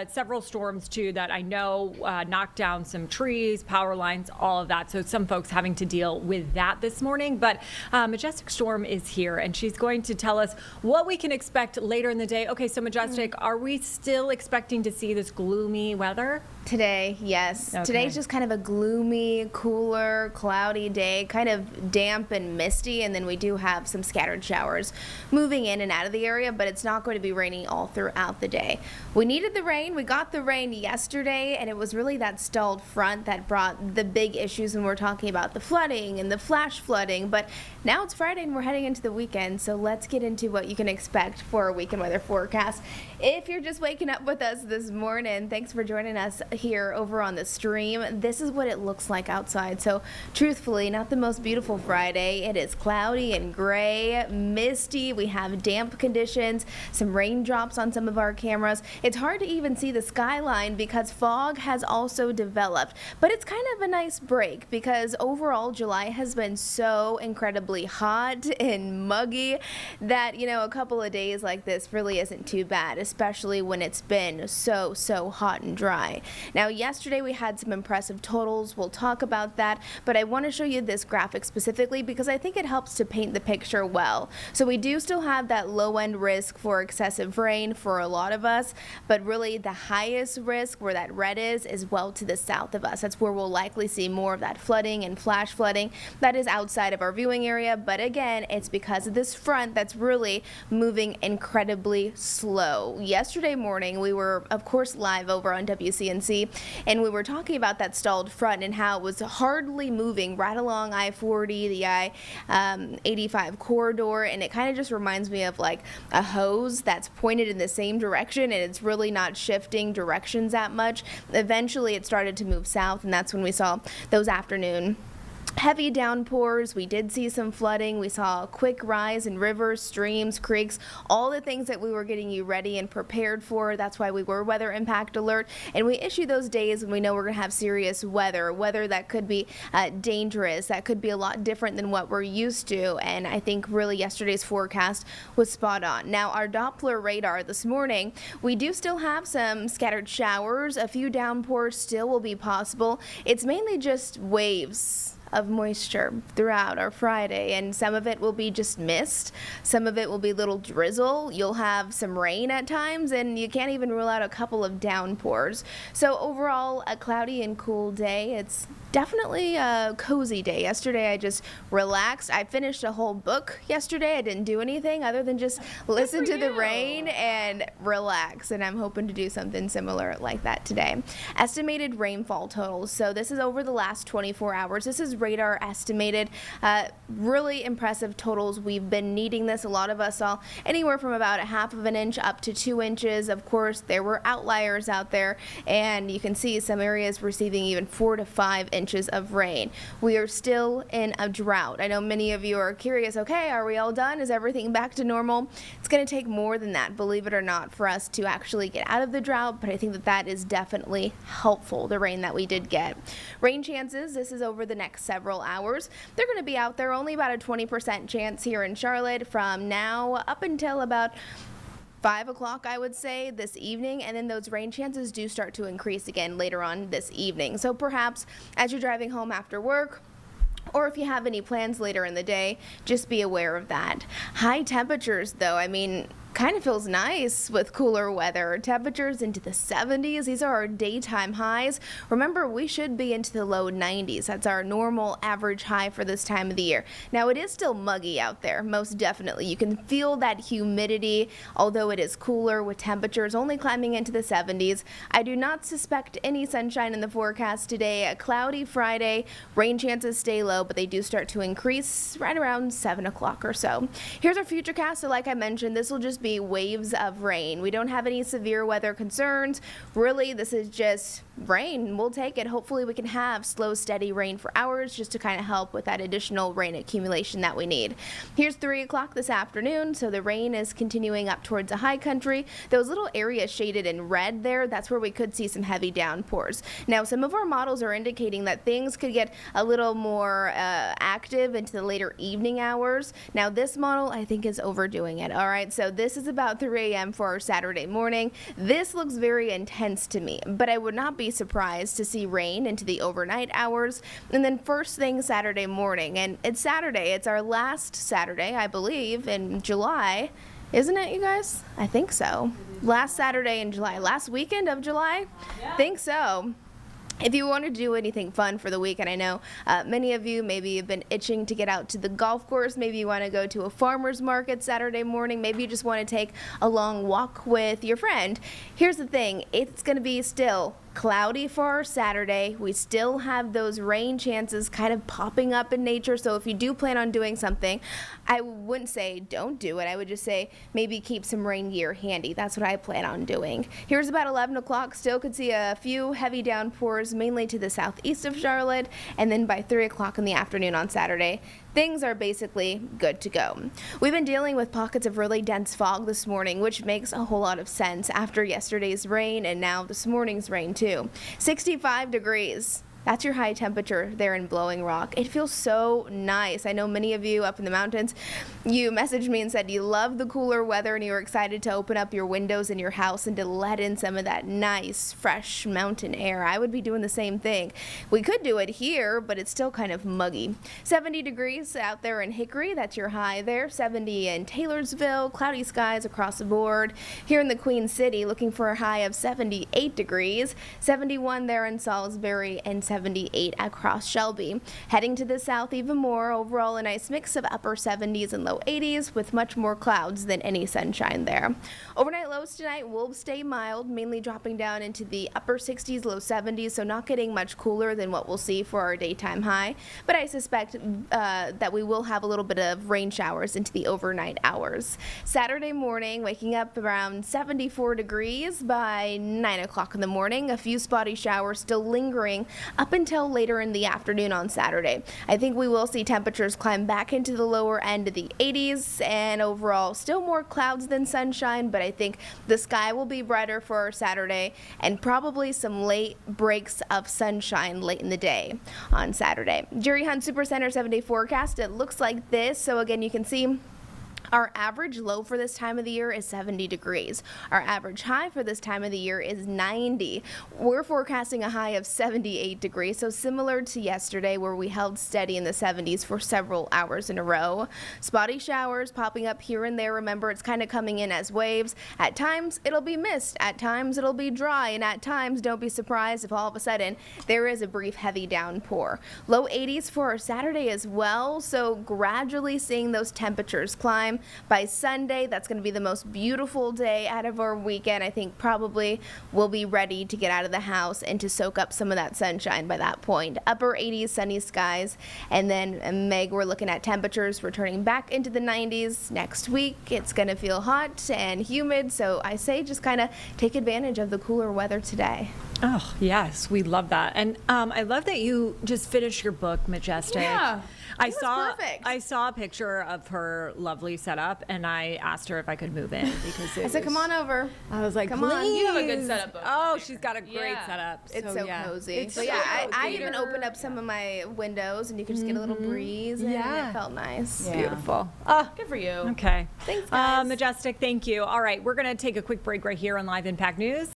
several storms too that I know knocked down some trees, power lines, all of that. So some folks having to deal with that this morning. But Majestic Storm is here, and she's going to tell us what we can expect later in the day. Okay, so Majestic, are we still expecting to see this gloomy weather? Today, yes. Okay. Today's just kind of a gloomy, cooler, cloudy day, kind of damp and misty, and then we do have some scattered showers moving in and out of the area, but it's not going to be raining all throughout the day. We needed the rain. We got the rain yesterday, and it was really that stalled front that brought the big issues when we're talking about the flooding and the flash flooding, but now it's Friday and we're heading into the weekend, so let's get into what you can expect for a weekend weather forecast. If you're just waking up with us this morning, thanks for joining us here over on the stream. This is what it looks like outside. So truthfully, not the most beautiful Friday. It is cloudy and gray, misty. We have damp conditions, some raindrops on some of our cameras. It's hard to even see the skyline because fog has also developed, but it's kind of a nice break because overall July has been so incredibly hot and muggy that, you know, a couple of days like this really isn't too bad, especially when it's been so hot and dry. Now, yesterday we had some impressive totals. We'll talk about that, but I want to show you this graphic specifically because I think it helps to paint the picture well. So we do still have that low end risk for excessive rain for a lot of us, but really the highest risk where that red is well to the south of us. That's where we'll likely see more of that flooding and flash flooding. That is outside of our viewing area, but again, it's because of this front that's really moving incredibly slow. Yesterday morning, we were, of course, live over on WCNC, and we were talking about that stalled front and how it was hardly moving right along I-40, the I-85 corridor, and it kind of just reminds me of like a hose that's pointed in the same direction, and it's really not shifting directions that much. Eventually, it started to move south, and that's when we saw those afternoon heavy downpours. We did see some flooding. We saw a quick rise in rivers, streams, creeks, all the things that we were getting you ready and prepared for. That's why we were weather impact alert, and we issue those days when we know we're going to have serious weather that could be dangerous, that could be a lot different than what we're used to, and I think really yesterday's forecast was spot on. Now, our Doppler radar this morning, we do still have some scattered showers. A few downpours still will be possible. It's mainly just waves of moisture throughout our Friday, and some of it will be just mist, some of it will be little drizzle. You'll have some rain at times, and you can't even rule out a couple of downpours. So overall, a cloudy and cool day. It's definitely a cozy day. Yesterday I just relaxed. I finished a whole book yesterday. I didn't do anything other than just listen to the rain and relax, and I'm hoping to do something similar like that today. Estimated rainfall totals. So this is over the last 24 hours. This is radar estimated. Really impressive totals. We've been needing this. A lot of us saw anywhere from about a half of an inch up to 2 inches. Of course, there were outliers out there, and you can see some areas receiving even 4 to 5 inches of rain. We are still in a drought. I know many of you are curious, okay, are we all done? Is everything back to normal? It's going to take more than that, believe it or not, for us to actually get out of the drought, but I think that is definitely helpful, the rain that we did get. Rain chances, this is over the next several hours. They're going to be out there, only about a 20% chance here in Charlotte from now up until about 5 o'clock, I would say, this evening, and then those rain chances do start to increase again later on this evening. So perhaps as you're driving home after work, or if you have any plans later in the day, just be aware of that. High temperatures, though, I mean, kind of feels nice with cooler weather. Temperatures into the 70s. These are our daytime highs. Remember, we should be into the low 90s. That's our normal average high for this time of the year. Now, it is still muggy out there, most definitely. You can feel that humidity, although it is cooler with temperatures only climbing into the 70s. I do not suspect any sunshine in the forecast today. A cloudy Friday. Rain chances stay low, but they do start to increase right around 7 o'clock or so. Here's our futurecast. So like I mentioned, this will just be waves of rain. We don't have any severe weather concerns. Really, this is just rain. We'll take it. Hopefully we can have slow, steady rain for hours just to kind of help with that additional rain accumulation that we need. Here's 3 o'clock this afternoon. So the rain is continuing up towards the high country. Those little areas shaded in red there, that's where we could see some heavy downpours. Now, some of our models are indicating that things could get a little more active into the later evening hours. Now, this model I think is overdoing it. All right, so this This is about 3 a.m. for our Saturday morning. This looks very intense to me, but I would not be surprised to see rain into the overnight hours. And then first thing Saturday morning, and it's Saturday. It's our last Saturday, I believe, in July. Isn't it, you guys? I think so. Last Saturday in July. Last weekend of July? Yeah. Think so. If you want to do anything fun for the weekend, I know many of you maybe have been itching to get out to the golf course. Maybe you want to go to a farmer's market Saturday morning. Maybe you just want to take a long walk with your friend. Here's the thing. It's going to be still cloudy for our Saturday. We still have those rain chances kind of popping up in nature. So if you do plan on doing something, I wouldn't say don't do it. I would just say maybe keep some rain gear handy. That's what I plan on doing. Here's about 11 o'clock. Still could see a few heavy downpours, mainly to the southeast of Charlotte. And then by 3 o'clock in the afternoon on Saturday, things are basically good to go. We've been dealing with pockets of really dense fog this morning, which makes a whole lot of sense after yesterday's rain and now this morning's rain too. 65 degrees. That's your high temperature there in Blowing Rock. It feels so nice. I know many of you up in the mountains, you messaged me and said you love the cooler weather and you were excited to open up your windows in your house and to let in some of that nice, fresh mountain air. I would be doing the same thing. We could do it here, but it's still kind of muggy. 70 degrees out there in Hickory. That's your high there. 70 in Taylorsville. Cloudy skies across the board. Here in the Queen City, looking for a high of 78 degrees. 71 there in Salisbury and 78 across Shelby. Heading to the south even more, overall a nice mix of upper 70s and low 80s with much more clouds than any sunshine there. Overnight lows tonight will stay mild, mainly dropping down into the upper 60s, low 70s, so not getting much cooler than what we'll see for our daytime high. But I suspect that we will have a little bit of rain showers into the overnight hours. Saturday morning, waking up around 74 degrees by 9 o'clock in the morning. A few spotty showers still lingering up until later in the afternoon on Saturday. I think we will see temperatures climb back into the lower end of the 80s and overall still more clouds than sunshine, but I think the sky will be brighter for our Saturday and probably some late breaks of sunshine late in the day on Saturday. Jerry Hunt Supercenter 7-day forecast, it looks like this. So again, you can see our average low for this time of the year is 70 degrees. Our average high for this time of the year is 90. We're forecasting a high of 78 degrees, so similar to yesterday where we held steady in the 70s for several hours in a row. Spotty showers popping up here and there. Remember, it's kind of coming in as waves. At times, it'll be mist. At times, it'll be dry. And at times, don't be surprised if all of a sudden there is a brief heavy downpour. Low 80s for our Saturday as well, so gradually seeing those temperatures climb. By Sunday, that's going to be the most beautiful day out of our weekend. I think probably we'll be ready to get out of the house and to soak up some of that sunshine by that point. Upper 80s, sunny skies. And then, Meg, we're looking at temperatures returning back into the 90s next week. It's going to feel hot and humid, so I say just kind of take advantage of the cooler weather today. Oh, yes, we love that. And I love that you just finished your book, Majestic. Yeah. Perfect. I saw a picture of her lovely setup, and I asked her if I could move in because I said, come on over. I was like, Come on. please. You have a good setup, though. Oh, she's got a great Yeah. setup. It's so cozy. It's So so yeah, I cozy. even opened up some of my windows and you could just get a little breeze in and it felt nice. Yeah. Beautiful. Oh, Good for you. okay. Thanks, guys. Majestic, thank you. All right, we're going to take a quick break right here on Live Impact News.